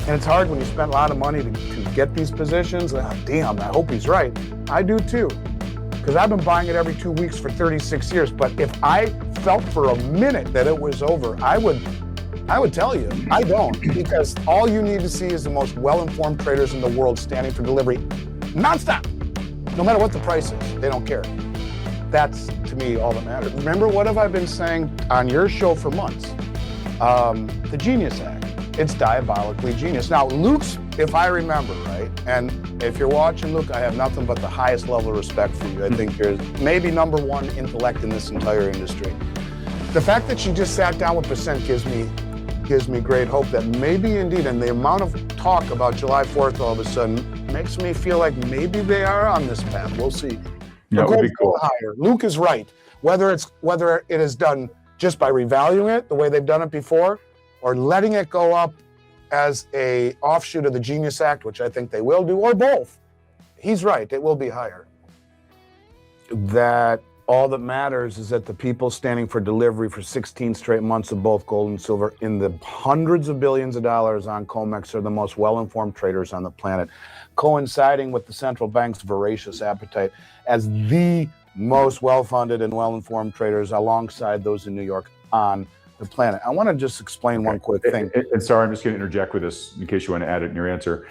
And it's hard when you spend a lot of money to get these positions. Damn, I hope he's right. I do too, because I've been buying it every 2 weeks for 36 years. But if I felt for a minute that it was over, I would tell you. I don't, because all you need to see is the most well-informed traders in the world standing for delivery nonstop, no matter what the price is. They don't care. That's, to me, all that matters. Remember, what have I been saying on your show for months? The Genius Act. It's diabolically genius. Now, Luke's, if I remember right, and if you're watching, Luke, I have nothing but the highest level of respect for you. I think you're maybe number one intellect in this entire industry. The fact that you just sat down with percent gives me great hope that maybe indeed, and the amount of talk about July 4th all of a sudden makes me feel like maybe they are on this path. We'll see. That would be cool. Higher. Luke is right. Whether it is done just by revaluing it the way they've done it before, or letting it go up as a offshoot of the Genius Act, which I think they will do, or both. He's right, it will be higher. That all that matters is that the people standing for delivery for 16 straight months of both gold and silver in the hundreds of billions of dollars on COMEX are the most well-informed traders on the planet, coinciding with the central bank's voracious appetite as the most well-funded and well-informed traders alongside those in New York on the planet. I want to just explain one quick thing. And sorry, I'm just going to interject with this in case you want to add it in your answer.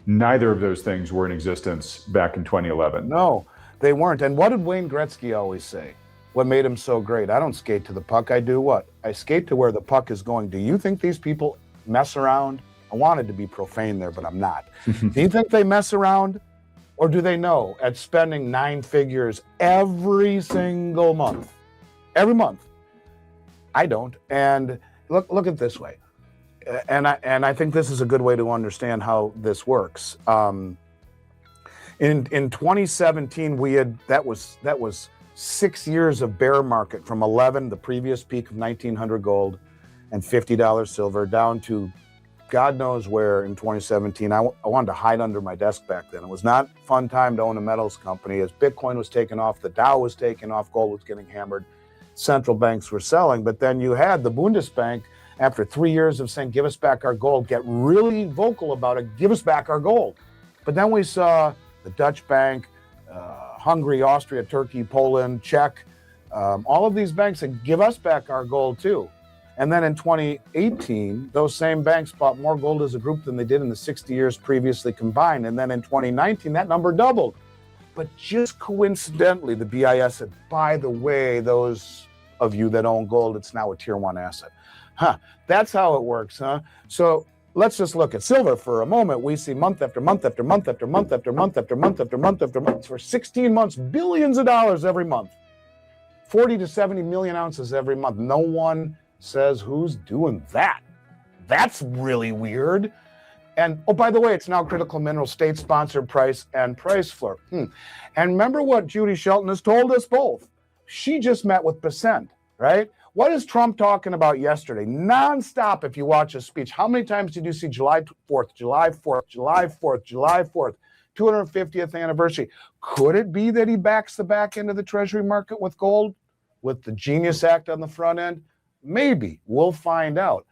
Neither of those things were in existence back in 2011. No, they weren't. And what did Wayne Gretzky always say? What made him so great? I don't skate to the puck. I do what? I skate to where the puck is going. Do you think these people mess around? I wanted to be profane there, but I'm not. Do you think they mess around? Or do they know at spending 9 figures every single month? Every month. I don't. And look at it this way. And I think this is a good way to understand how this works. In 2017, that was 6 years of bear market from 11, the previous peak of 1900 gold and $50 silver, down to God knows where in 2017. I wanted to hide under my desk back then. It was not a fun time to own a metals company. As Bitcoin was taking off, the Dow was taking off, gold was getting hammered, central banks were selling. But then you had the Bundesbank, after 3 years of saying, give us back our gold, get really vocal about it, give us back our gold. But then we saw the Dutch bank, Hungary, Austria, Turkey, Poland, Czech, all of these banks said, give us back our gold too. And then in 2018, those same banks bought more gold as a group than they did in the 60 years previously combined. And then in 2019, that number doubled. But just coincidentally, the BIS said, by the way, those of you that own gold, it's now a tier 1 asset. That's how it works, huh? So let's just look at silver for a moment. We see month after month after month after month after month after month after month after month for 16 months, billions of dollars every month, 40 to 70 million ounces every month. No one says who's doing that. That's really weird. And oh, by the way, it's now critical mineral state-sponsored price and price floor. And remember what Judy Shelton has told us both. She just met with Percent, right? What is Trump talking about yesterday? Nonstop, if you watch his speech. How many times did you see July 4th, July 4th, July 4th, July 4th, 250th anniversary? Could it be that he backs the back end of the Treasury market with gold, with the Genius Act on the front end? Maybe. We'll find out.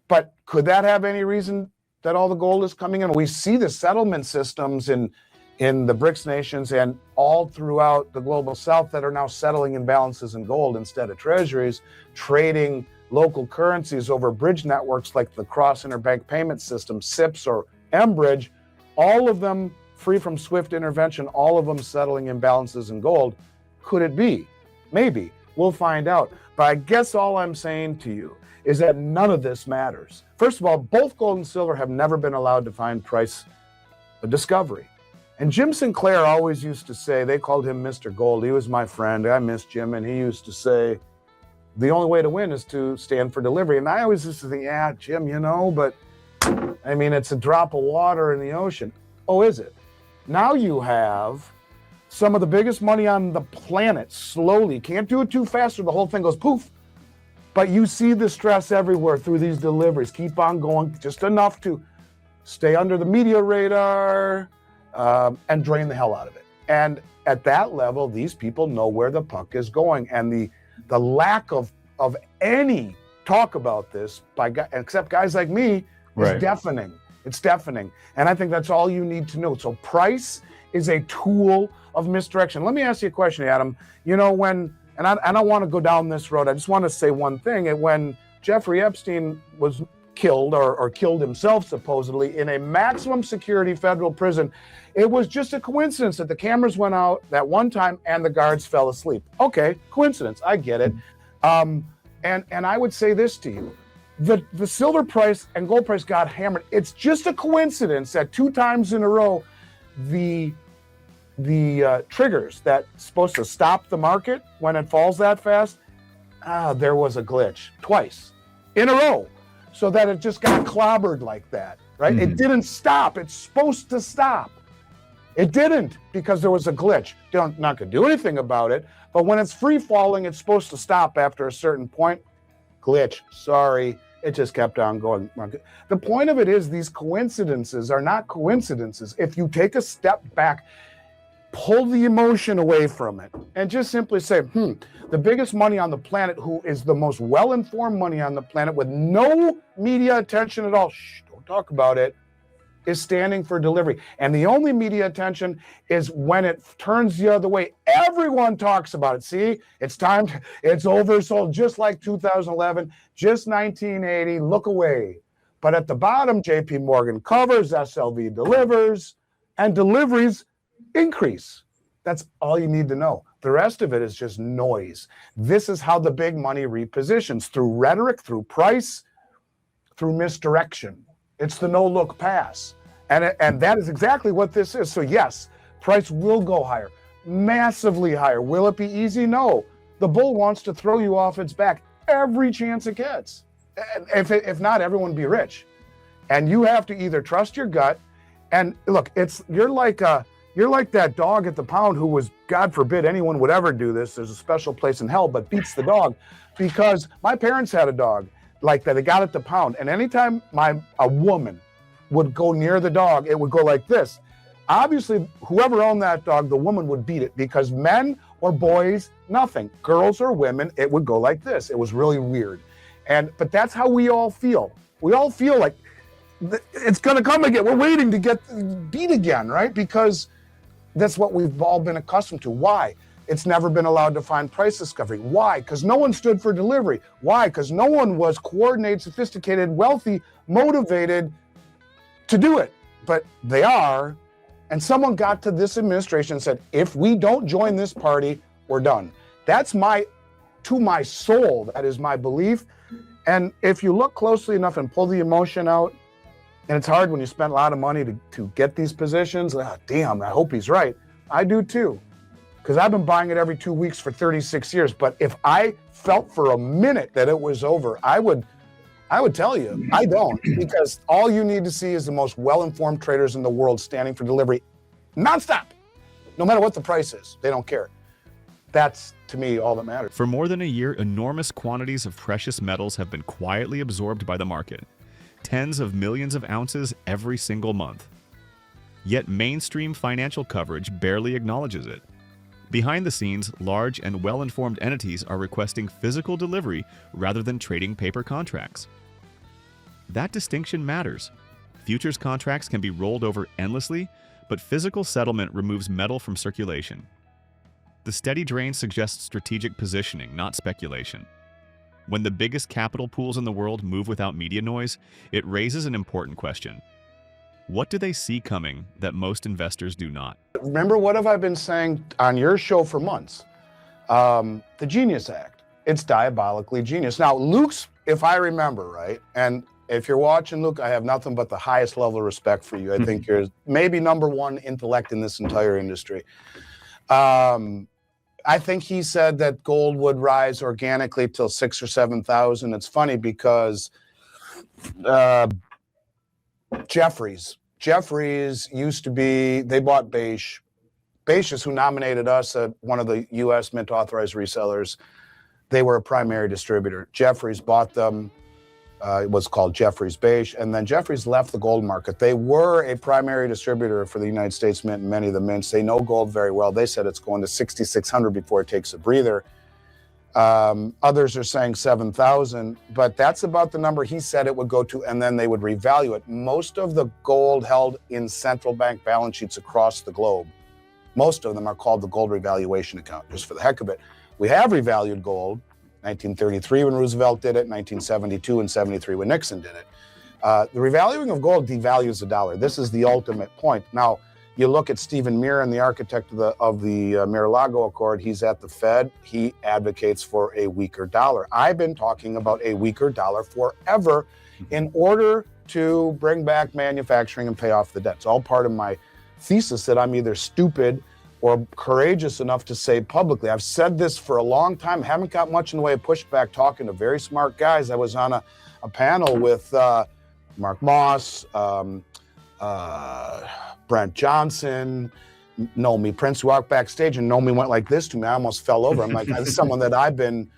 But could that have any reason that all the gold is coming in? We see the settlement systems in the BRICS nations and all throughout the global south that are now settling imbalances in gold instead of treasuries, trading local currencies over bridge networks like the Cross Interbank Payment System, SIPS or MBridge, all of them free from SWIFT intervention, all of them settling imbalances in gold. Could it be? Maybe. We'll find out. But I guess all I'm saying to you is that none of this matters. First of all, both gold and silver have never been allowed to find price discovery. And Jim Sinclair always used to say, they called him Mr. Gold. He was my friend. I miss Jim. And he used to say, the only way to win is to stand for delivery. And I always used to think, yeah, Jim, but I mean, it's a drop of water in the ocean. Oh, is it? Now you have some of the biggest money on the planet slowly. Can't do it too fast or the whole thing goes poof. But you see the stress everywhere through these deliveries. Keep on going, just enough to stay under the media radar and drain the hell out of it. And at that level, these people know where the puck is going. And the lack of any talk about this, except guys like me, Right. deafening. It's deafening. And I think that's all you need to know. So price is a tool of misdirection. Let me ask you a question, Adam. You know, and I don't want to go down this road. I just want to say one thing. When Jeffrey Epstein was killed or killed himself supposedly in a maximum security federal prison, it was just a coincidence that the cameras went out that one time and the guards fell asleep. Okay, coincidence. I get it. And I would say this to you. The silver price and gold price got hammered. It's just a coincidence that 2 times in a row, the triggers that's supposed to stop the market when it falls that fast, there was a glitch twice in a row, so that it just got clobbered like that, right? It didn't stop. It's supposed to stop. It didn't, because there was a glitch. They're not going to do anything about it, but when it's free falling, it's supposed to stop after a certain point. Glitch, sorry, it just kept on going. The point of it is these coincidences are not coincidences. If you take a step back, pull the emotion away from it, and just simply say, the biggest money on the planet, who is the most well-informed money on the planet with no media attention at all, don't talk about it, is standing for delivery. And the only media attention is when it turns the other way. Everyone talks about it. See, it's time, it's oversold, just like 2011, just 1980, look away. But at the bottom, JP Morgan covers, SLV delivers, and deliveries increase. That's all you need to know. The rest of it is just noise. This is how the big money repositions, through rhetoric, through price, through misdirection. It's the no-look pass. And that is exactly what this is. So yes, price will go higher, massively higher. Will it be easy? No. The bull wants to throw you off its back every chance it gets. If not, everyone would be rich. And you have to either trust your gut, and look, you're like that dog at the pound who was, God forbid anyone would ever do this, there's a special place in hell, but beats the dog. Because my parents had a dog like that. They got at the pound, and anytime a woman would go near the dog, it would go like this. Obviously, whoever owned that dog, the woman would beat it, because men or boys, nothing. Girls or women, it would go like this. It was really weird. But that's how we all feel. We all feel like it's going to come again. We're waiting to get beat again, right? Because that's what we've all been accustomed to. Why? It's never been allowed to find price discovery. Why? Because no one stood for delivery. Why? Because no one was coordinated, sophisticated, wealthy, motivated to do it. But they are. And someone got to this administration and said, if we don't join this party, we're done. That's to my soul, that is my belief. And if you look closely enough and pull the emotion out, and it's hard when you spend a lot of money to get these positions. Damn, I hope he's right. I do too, because I've been buying it every 2 weeks for 36 years. But if I felt for a minute that it was over, I would tell you. I don't, because all you need to see is the most well-informed traders in the world standing for delivery nonstop, no matter what the price is. They don't care. That's, to me, all that matters. For more than a year, enormous quantities of precious metals have been quietly absorbed by the market. Tens of millions of ounces every single month. Yet mainstream financial coverage barely acknowledges it. Behind the scenes, large and well-informed entities are requesting physical delivery rather than trading paper contracts. That distinction matters. Futures contracts can be rolled over endlessly, but physical settlement removes metal from circulation. The steady drain suggests strategic positioning, not speculation. When the biggest capital pools in the world move without media noise, it raises an important question. What do they see coming that most investors do not? Remember, what have I been saying on your show for months? The Genius Act. It's diabolically genius. Now, Luke's, if I remember right, and if you're watching, Luke, I have nothing but the highest level of respect for you. I think you're maybe #1 intellect in this entire industry. I think he said that gold would rise organically till 6,000 or 7,000. It's funny because Jefferies used to be, they bought Beige. Beige is who nominated us at one of the U.S. Mint authorized resellers. They were a primary distributor. Jefferies bought them. It was called Jefferies Beige, and then Jefferies left the gold market. They were a primary distributor for the United States Mint and many of the mints. They know gold very well. They said it's going to 6,600 before it takes a breather. Others are saying 7,000, but that's about the number he said it would go to, and then they would revalue it. Most of the gold held in central bank balance sheets across the globe, most of them are called the gold revaluation account, just for the heck of it. We have revalued gold, 1933 when Roosevelt did it, 1972 and 73 when Nixon did it. The revaluing of gold devalues the dollar. This is the ultimate point. Now, you look at Stephen Miran, the architect of the Mar-a-Lago Accord. He's at the Fed. He advocates for a weaker dollar. I've been talking about a weaker dollar forever in order to bring back manufacturing and pay off the debt. It's all part of my thesis that I'm either stupid or courageous enough to say publicly. I've said this for a long time, haven't got much in the way of pushback, talking to very smart guys. I was on a panel with Mark Moss, Brent Johnson, Nomi Prince, who walked backstage, and Nomi went like this to me. I almost fell over. I'm like, this is someone that I've been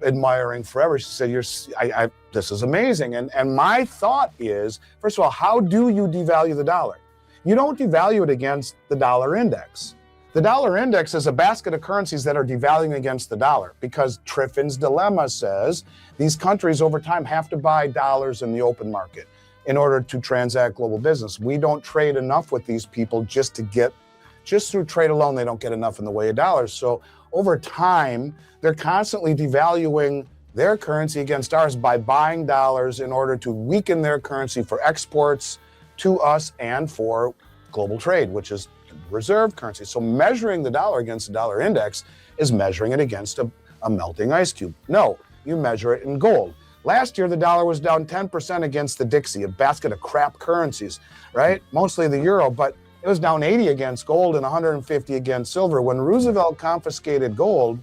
admiring forever. She said, this is amazing. And my thought is, first of all, how do you devalue the dollar? You don't devalue it against the dollar index. The dollar index is a basket of currencies that are devaluing against the dollar, because Triffin's dilemma says these countries over time have to buy dollars in the open market in order to transact global business. We don't trade enough with these people just through trade alone, they don't get enough in the way of dollars. So over time, they're constantly devaluing their currency against ours by buying dollars in order to weaken their currency for exports to us and for global trade, which is reserve currency. So measuring the dollar against the dollar index is measuring it against a melting ice cube. No, you measure it in gold. Last year, the dollar was down 10% against the Dixie, a basket of crap currencies, right? Mostly the euro, but it was down 80 against gold and 150 against silver. When Roosevelt confiscated gold,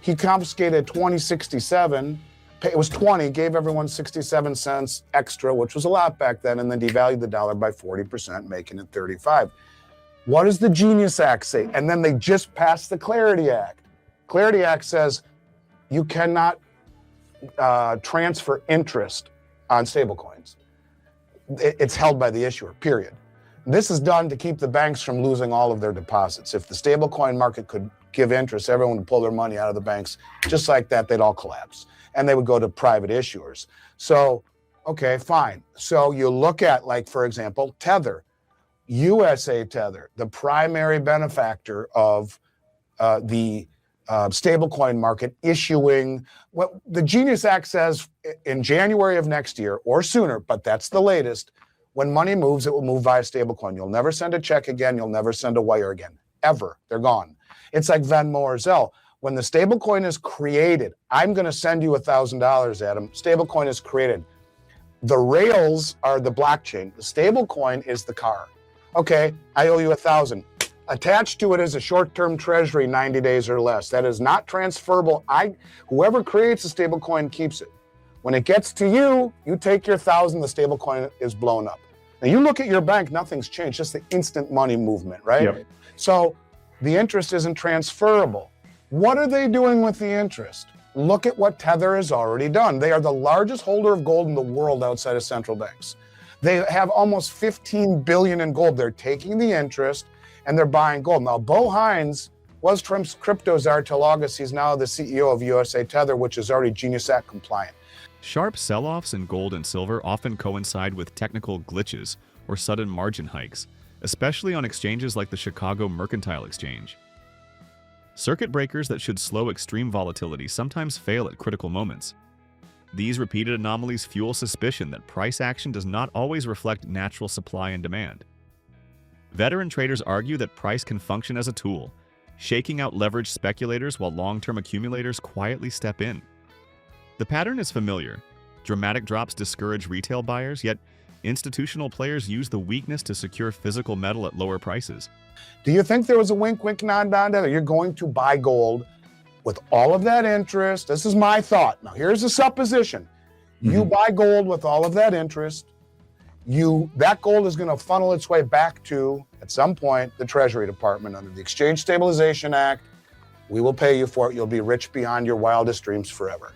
he confiscated 2067. It was 20, gave everyone 67 cents extra, which was a lot back then, and then devalued the dollar by 40%, making it 35. What does the Genius Act say? And then they just passed the Clarity Act. Clarity Act says you cannot transfer interest on stablecoins. It's held by the issuer, period. This is done to keep the banks from losing all of their deposits. If the stablecoin market could give interest, everyone would pull their money out of the banks. Just like that, they'd all collapse. And they would go to private issuers. So, okay, fine. So you look at, like, for example, Tether. USA Tether, the primary benefactor of the stablecoin market, issuing what the Genius Act says in January of next year or sooner, but that's the latest. When money moves, it will move via stablecoin. You'll never send a check again. You'll never send a wire again, ever. They're gone. It's like Venmo or Zelle. When the stablecoin is created, I'm going to send you $1,000, Adam. Stablecoin is created. The rails are the blockchain. The stablecoin is the car. Okay, I owe you $1,000. Attached to it is a short-term treasury, 90 days or less. That is not transferable. Whoever creates a stablecoin keeps it. When it gets to you, you take your $1,000, the stablecoin is blown up. Now you look at your bank, nothing's changed, just the instant money movement, right? Yep. So the interest isn't transferable. What are they doing with the interest? Look at what Tether has already done. They are the largest holder of gold in the world outside of central banks. They have almost 15 billion in gold. They're taking the interest and they're buying gold. Now, Bo Hines was Trump's crypto czar till August. He's now the CEO of USA Tether, which is already Genius Act compliant. Sharp sell-offs in gold and silver often coincide with technical glitches or sudden margin hikes, especially on exchanges like the Chicago Mercantile Exchange. Circuit breakers that should slow extreme volatility sometimes fail at critical moments. These repeated anomalies fuel suspicion that price action does not always reflect natural supply and demand. Veteran traders argue that price can function as a tool, shaking out leveraged speculators while long-term accumulators quietly step in. The pattern is familiar. Dramatic drops discourage retail buyers, yet institutional players use the weakness to secure physical metal at lower prices. Do you think there was a wink, wink, nod, nod, that you're going to buy gold with all of that interest? This is my thought. Now, here's a supposition. You buy gold with all of that interest. That gold is going to funnel its way back to, at some point, the Treasury Department under the Exchange Stabilization Act. We will pay you for it. You'll be rich beyond your wildest dreams forever.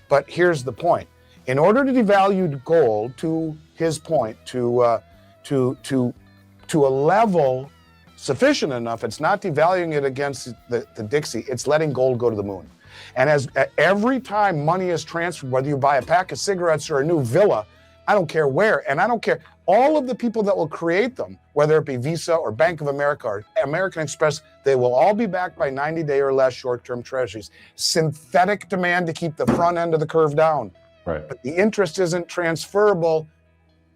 But here's the point. In order to devalue gold, to his point, to a level sufficient enough, it's not devaluing it against the Dixie, it's letting gold go to the moon. And as every time money is transferred, whether you buy a pack of cigarettes or a new villa, I don't care where, and I don't care, all of the people that will create them, whether it be Visa or Bank of America or American Express, they will all be backed by 90-day or less short-term treasuries. Synthetic demand to keep the front end of the curve down. Right. But the interest isn't transferable.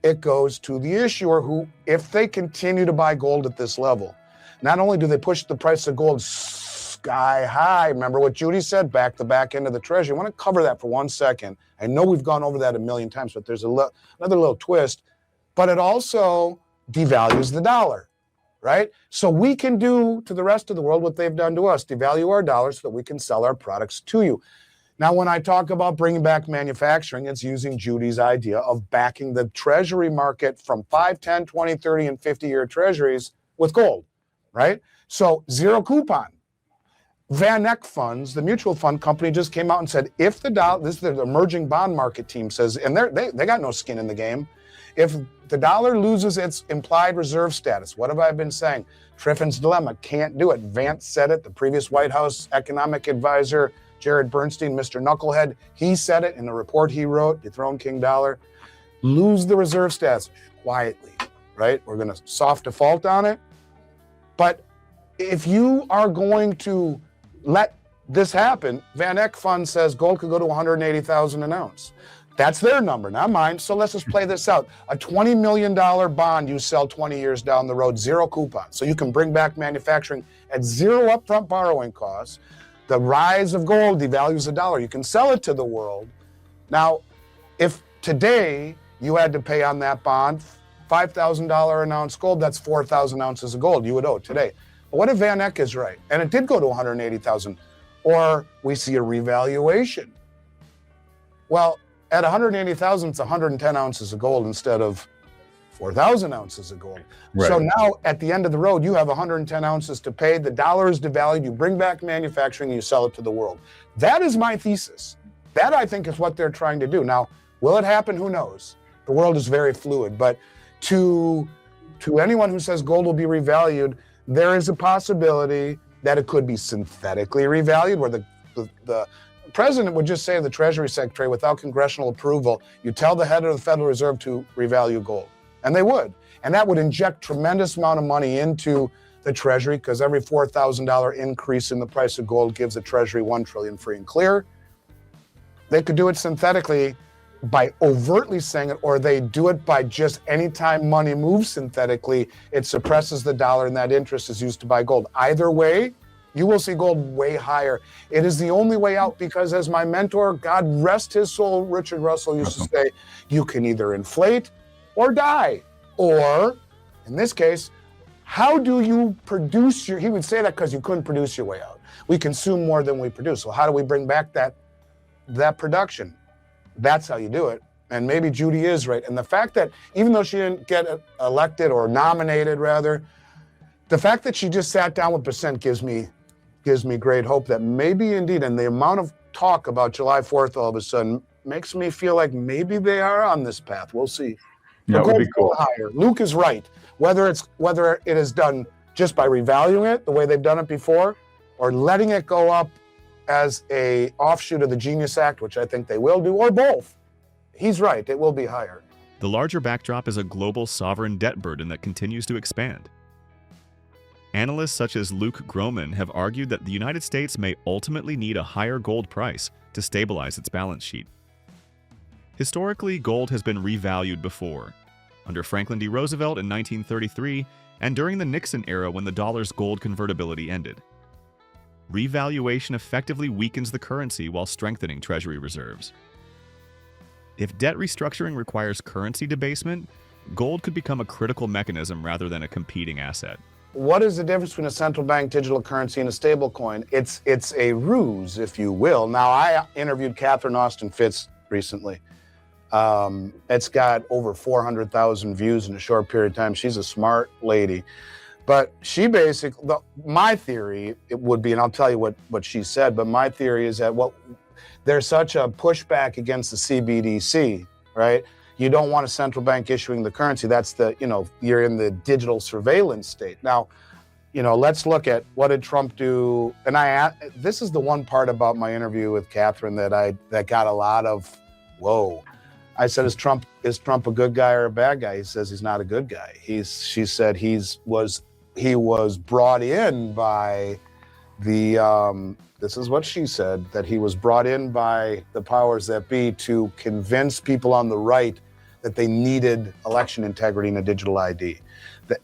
It goes to the issuer who, if they continue to buy gold at this level, not only do they push the price of gold sky high, remember what Judy said, back the back end of the treasury. I want to cover that for 1 second. I know we've gone over that a million times, but there's another little twist. But it also devalues the dollar, right? So we can do to the rest of the world what they've done to us, devalue our dollars so that we can sell our products to you. Now, when I talk about bringing back manufacturing, it's using Judy's idea of backing the treasury market from 5, 10, 20, 30, and 50-year treasuries with gold, right? So zero coupon. Van Eck Funds, the mutual fund company, just came out and said, if the dollar, this is the emerging bond market team says, and they got no skin in the game. If the dollar loses its implied reserve status, what have I been saying? Triffin's dilemma, can't do it. Vance said it, the previous White House economic advisor, Jared Bernstein, Mr. Knucklehead, he said it in the report he wrote, Dethrone King Dollar. Lose the reserve status quietly, right? We're going to soft default on it. But if you are going to let this happen, Van Eck Fund says gold could go to 180,000 an ounce. That's their number, not mine. So let's just play this out. A $20 million bond you sell 20 years down the road, zero coupon. So you can bring back manufacturing at zero upfront borrowing costs. The rise of gold devalues the dollar. You can sell it to the world. Now, if today you had to pay on that bond $5,000 an ounce gold, that's 4,000 ounces of gold you would owe today. But what if Van Eck is right? And it did go to 180,000, or we see a revaluation. Well, at 180,000, it's 110 ounces of gold instead of 4,000 ounces of gold. Right. So now at the end of the road, you have 110 ounces to pay. The dollar is devalued. You bring back manufacturing and you sell it to the world. That is my thesis. That, I think, is what they're trying to do. Now, will it happen? Who knows? The world is very fluid. But to anyone who says gold will be revalued, there is a possibility that it could be synthetically revalued, where the president would just say to the Treasury Secretary, without congressional approval, you tell the head of the Federal Reserve to revalue gold. And they would. And that would inject tremendous amount of money into the Treasury, because every $4,000 increase in the price of gold gives the Treasury $1 trillion free and clear. They could do it synthetically by overtly saying it, or they do it by just anytime money moves synthetically, it suppresses the dollar and that interest is used to buy gold. Either way, you will see gold way higher. It is the only way out, because as my mentor, God rest his soul, Richard Russell, used to say, you can either inflate or die. Or, in this case, how do you produce he would say that because you couldn't produce your way out. We consume more than we produce. So how do we bring back that production? That's how you do it. And maybe Judy is right. And the fact that even though she didn't get elected or nominated, rather, the fact that she just sat down with percent gives me great hope that maybe indeed, and the amount of talk about July 4th all of a sudden makes me feel like maybe they are on this path. We'll see. That would be cool. Higher. Luke is right. Whether it is done just by revaluing it the way they've done it before, or letting it go up as a offshoot of the Genius Act, which I think they will do, or both. He's right. It will be higher. The larger backdrop is a global sovereign debt burden that continues to expand. Analysts such as Luke Groman have argued that the United States may ultimately need a higher gold price to stabilize its balance sheet. Historically, gold has been revalued before, under Franklin D. Roosevelt in 1933 and during the Nixon era when the dollar's gold convertibility ended. Revaluation effectively weakens the currency while strengthening Treasury reserves. If debt restructuring requires currency debasement, gold could become a critical mechanism rather than a competing asset. What is the difference between a central bank digital currency and a stablecoin? It's a ruse, if you will. Now, I interviewed Catherine Austin Fitts recently. It's got over 400,000 views in a short period of time. She's a smart lady. But she basically, my theory, it would be, and I'll tell you what she said, but my theory is that there's such a pushback against the CBDC, right? You don't want a central bank issuing the currency. That's you're in the digital surveillance state. Now, let's look at what did Trump do. And this is the one part about my interview with Catherine that got a lot of, whoa. I said, is Trump a good guy or a bad guy? He says he's not a good guy. She said he was brought in by this is what she said, that he was brought in by the powers that be to convince people on the right that they needed election integrity and a digital ID.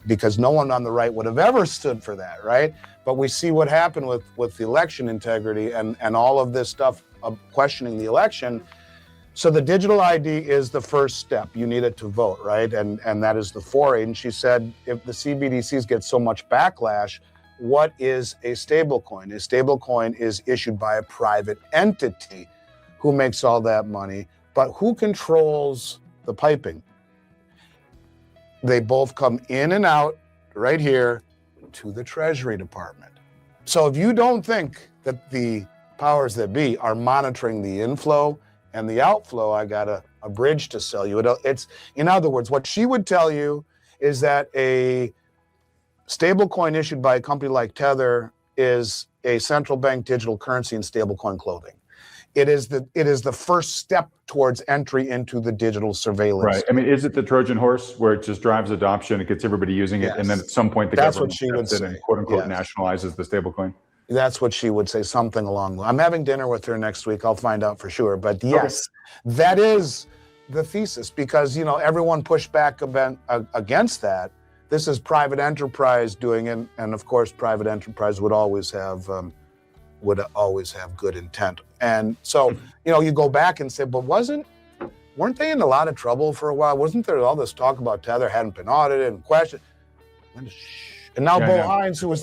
Because no one on the right would have ever stood for that, right? But we see what happened with the election integrity and all of this stuff of questioning the election. So the digital ID is the first step. You need it to vote, right? And that is the foray. And she said, if the CBDCs get so much backlash, what is a stablecoin? A stablecoin is issued by a private entity who makes all that money, but who controls the piping? They both come in and out right here to the Treasury Department. So if you don't think that the powers that be are monitoring the inflow and the outflow, I got a bridge to sell you. It's, in other words, what she would tell you is that a stablecoin issued by a company like Tether is a central bank digital currency in stablecoin clothing. It is the first step towards entry into the digital surveillance. Right. I mean, is it the Trojan horse where it just drives adoption, it gets everybody using it, and then at some point the government steps in and quote unquote nationalizes the stablecoin? That's what she would say, something along. I'm having dinner with her next week. I'll find out for sure. But yes, that is the thesis, because everyone pushed back against that. This is private enterprise doing it, and of course, private enterprise would always have good intent. And so, you go back and say, but weren't they in a lot of trouble for a while? Wasn't there all this talk about Tether hadn't been audited and questioned? And now Bo Hines, who was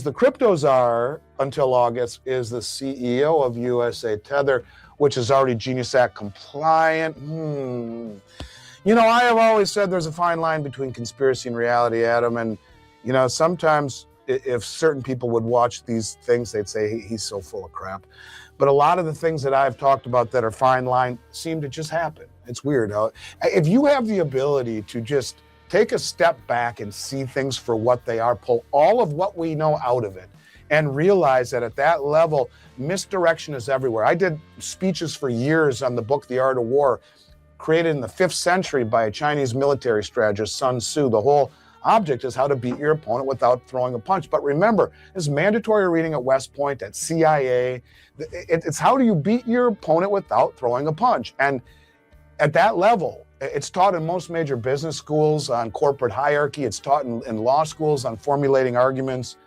the crypto czar until August, is the CEO of USA Tether, which is already Genius Act compliant. I have always said there's a fine line between conspiracy and reality, Adam. And, sometimes if certain people would watch these things, they'd say he's so full of crap. But a lot of the things that I've talked about that are fine line seem to just happen. It's weird. If you have the ability to just take a step back and see things for what they are, pull all of what we know out of it, and realize that at that level, misdirection is everywhere. I did speeches for years on the book, The Art of War, created in the 5th century by a Chinese military strategist, Sun Tzu. The whole object is how to beat your opponent without throwing a punch. But remember, it's mandatory reading at West Point, at CIA. It's how do you beat your opponent without throwing a punch? And at that level, it's taught in most major business schools on corporate hierarchy. It's taught in law schools on formulating arguments.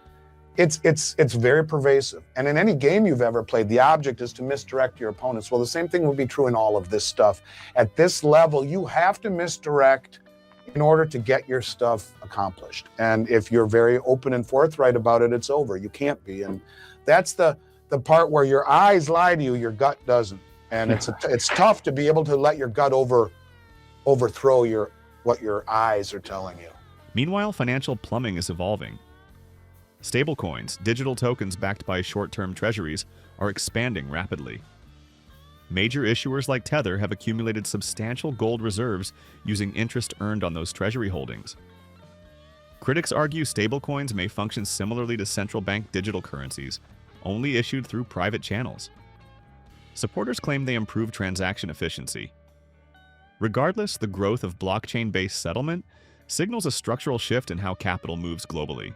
It's very pervasive. And in any game you've ever played, the object is to misdirect your opponents. Well, the same thing would be true in all of this stuff. At this level, you have to misdirect in order to get your stuff accomplished. And if you're very open and forthright about it, it's over. You can't be. And that's the part where your eyes lie to you, your gut doesn't. And it's tough to be able to let your gut overthrow what your eyes are telling you. Meanwhile, financial plumbing is evolving. Stablecoins, digital tokens backed by short-term treasuries, are expanding rapidly. Major issuers like Tether have accumulated substantial gold reserves using interest earned on those treasury holdings. Critics argue stablecoins may function similarly to central bank digital currencies, only issued through private channels. Supporters claim they improve transaction efficiency. Regardless, the growth of blockchain-based settlement signals a structural shift in how capital moves globally.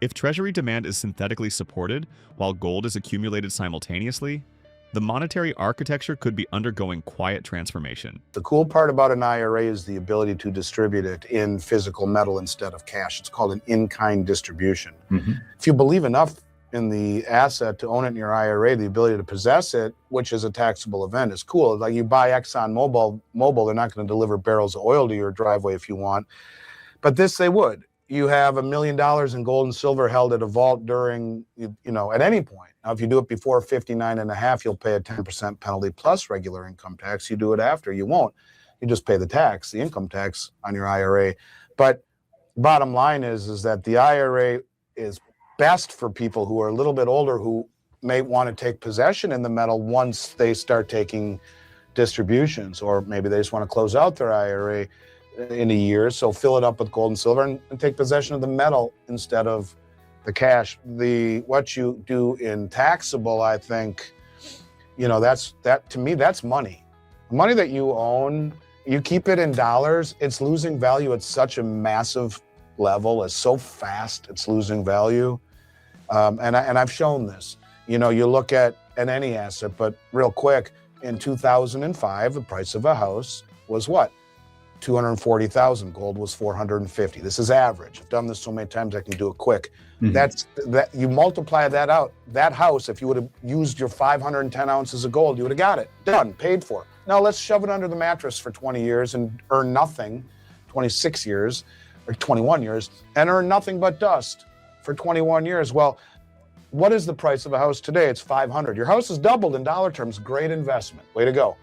If treasury demand is synthetically supported while gold is accumulated simultaneously, the monetary architecture could be undergoing quiet transformation. The cool part about an IRA is the ability to distribute it in physical metal instead of cash. It's called an in-kind distribution. Mm-hmm. If you believe enough in the asset to own it in your IRA, the ability to possess it, which is a taxable event, is cool. Like you buy Exxon Mobil, they're not going to deliver barrels of oil to your driveway if you want. But this they would. You have $1 million in gold and silver held at a vault during, at any point. Now, if you do it before 59 and a half, you'll pay a 10% penalty plus regular income tax. You do it after, you won't. You just pay the income tax on your IRA. But bottom line is that the IRA is best for people who are a little bit older who may want to take possession in the metal once they start taking distributions, or maybe they just want to close out their IRA. in a year. So fill it up with gold and silver and take possession of the metal instead of the cash. What you do in taxable, I think, that to me, that's money. Money that you own, you keep it in dollars, it's losing value at such a massive level. It's so fast, it's losing value. And I've shown this. You look at any asset, but real quick, in 2005, the price of a house was what? 240,000. Gold was 450. This is average. I've done this so many times I can do it quick. That you multiply that out. That house, if you would have used your 510 ounces of gold, you would have got it done, paid for. Now let's shove it under the mattress for 20 years and earn nothing, 26 years or 21 years, and earn nothing but dust for 21 years. Well, what is the price of a house today? It's 500. Your house has doubled in dollar terms. Great investment. Way to go.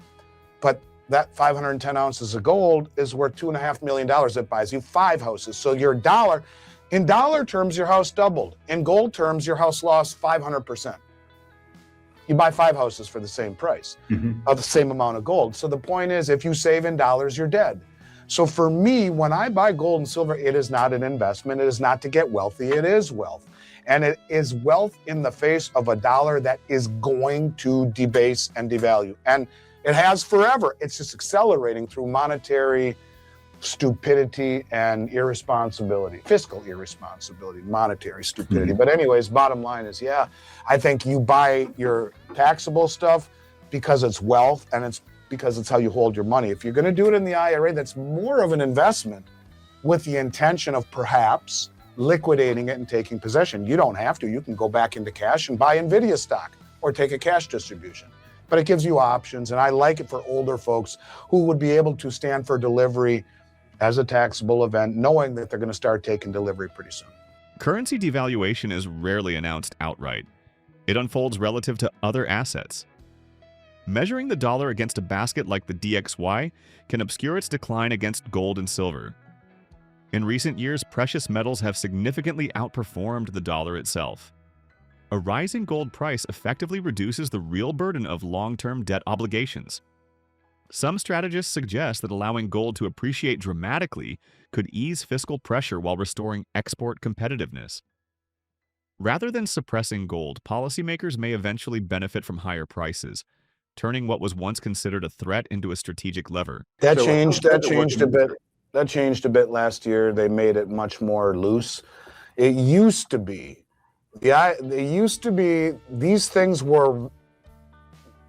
But that 510 ounces of gold is worth $2.5 million. That buys you 5 houses. So in dollar terms, your house doubled. In gold terms, your house lost 500%. You buy 5 houses for the same price of the same amount of gold. So the point is, if you save in dollars, you're dead. So for me, when I buy gold and silver, it is not an investment. It is not to get wealthy. It is wealth. And it is wealth in the face of a dollar that is going to debase and devalue. And it has forever. It's just accelerating through monetary stupidity and irresponsibility, fiscal irresponsibility, monetary stupidity. But anyways, bottom line is, I think you buy your taxable stuff because it's wealth and it's because it's how you hold your money. If you're going to do it in the IRA, that's more of an investment with the intention of perhaps liquidating it and taking possession. You don't have to. You can go back into cash and buy NVIDIA stock or take a cash distribution. But it gives you options, and I like it for older folks who would be able to stand for delivery as a taxable event, knowing that they're going to start taking delivery pretty soon. Currency devaluation is rarely announced outright. It unfolds relative to other assets. Measuring the dollar against a basket like the DXY can obscure its decline against gold and silver. In recent years, precious metals have significantly outperformed the dollar itself. A rising gold price effectively reduces the real burden of long-term debt obligations. Some strategists suggest that allowing gold to appreciate dramatically could ease fiscal pressure while restoring export competitiveness. Rather than suppressing gold, policymakers may eventually benefit from higher prices, turning what was once considered a threat into a strategic lever. That changed a bit. That changed a bit last year. They made it much more loose. It used to be, these things were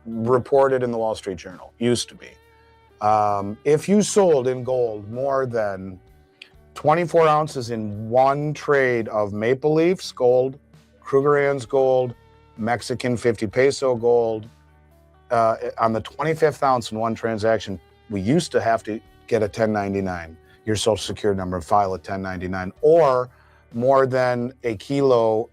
reported in the Wall Street Journal. Used to be. If you sold in gold more than 24 ounces in one trade of Maple Leafs gold, Krugerrands gold, Mexican 50 peso gold, on the 25th ounce in one transaction, we used to have to get a 1099, your social security number, and file a 1099, or more than a kilo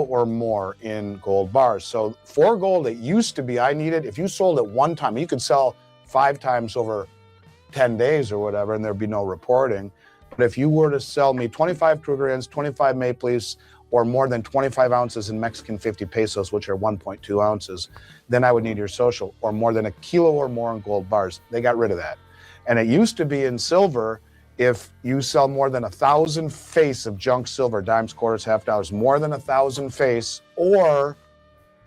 or more in gold bars. So for gold, it used to be, if you sold it one time, you could sell 5 times over 10 days or whatever, and there'd be no reporting. But if you were to sell me 25 Krugerrands, 25 Maple Leafs, or more than 25 ounces in Mexican 50 pesos, which are 1.2 ounces, then I would need your social, or more than a kilo or more in gold bars. They got rid of that. And it used to be in silver, if you sell more than 1,000 face of junk silver, dimes, quarters, half dollars, more than 1,000 face, or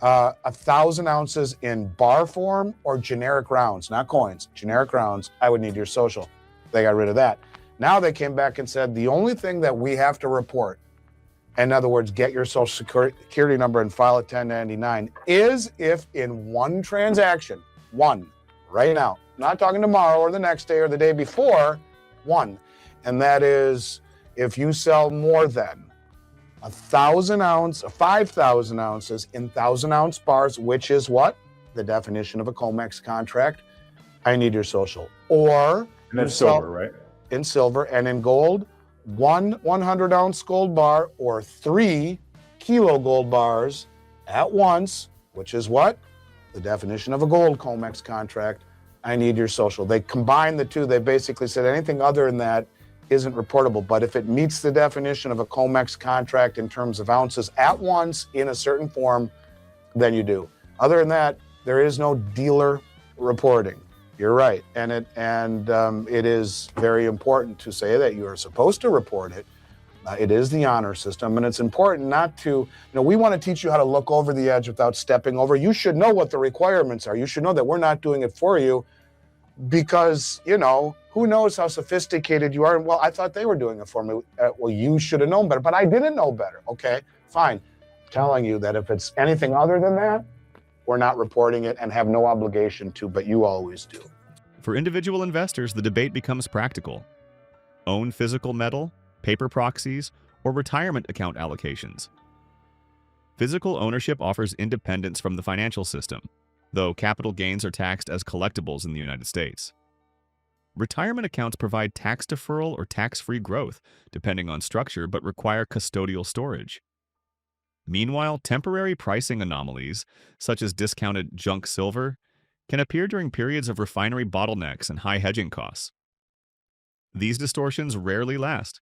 1,000 ounces in bar form or generic rounds, not coins, generic rounds, I would need your social. They got rid of that. Now they came back and said, the only thing that we have to report, in other words, get your social security number and file a 1099, is if in one transaction, right now, not talking tomorrow or the next day or the day before, and that is if you sell more than 5,000 ounces in 1,000-ounce bars, which is what? The definition of a COMEX contract. I need your social. Or and that's silver, right? In silver, and in gold, 100-ounce gold bar or 3 kilo gold bars at once, which is what? The definition of a gold COMEX contract. I need your social. They combined the two. They basically said anything other than that isn't reportable. But if it meets the definition of a COMEX contract in terms of ounces at once in a certain form, then you do. Other than that, there is no dealer reporting. You're right, and it is very important to say that you are supposed to report it. It is the honor system, and it's important not to. We want to teach you how to look over the edge without stepping over. You should know what the requirements are. You should know that we're not doing it for you, because who knows how sophisticated you are. Well, I thought they were doing it for me. Well, you should have known better, but I didn't know better. Okay, fine. I'm telling you that if it's anything other than that, we're not reporting it and have no obligation to, but you always do. For individual investors, the debate becomes practical. Own physical metal, paper proxies, or retirement account allocations. Physical ownership offers independence from the financial system, though capital gains are taxed as collectibles in the United States. Retirement accounts provide tax deferral or tax-free growth, depending on structure, but require custodial storage. Meanwhile, temporary pricing anomalies, such as discounted junk silver, can appear during periods of refinery bottlenecks and high hedging costs. These distortions rarely last.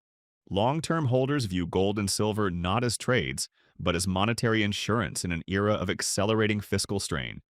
Long-term holders view gold and silver not as trades, but as monetary insurance in an era of accelerating fiscal strain.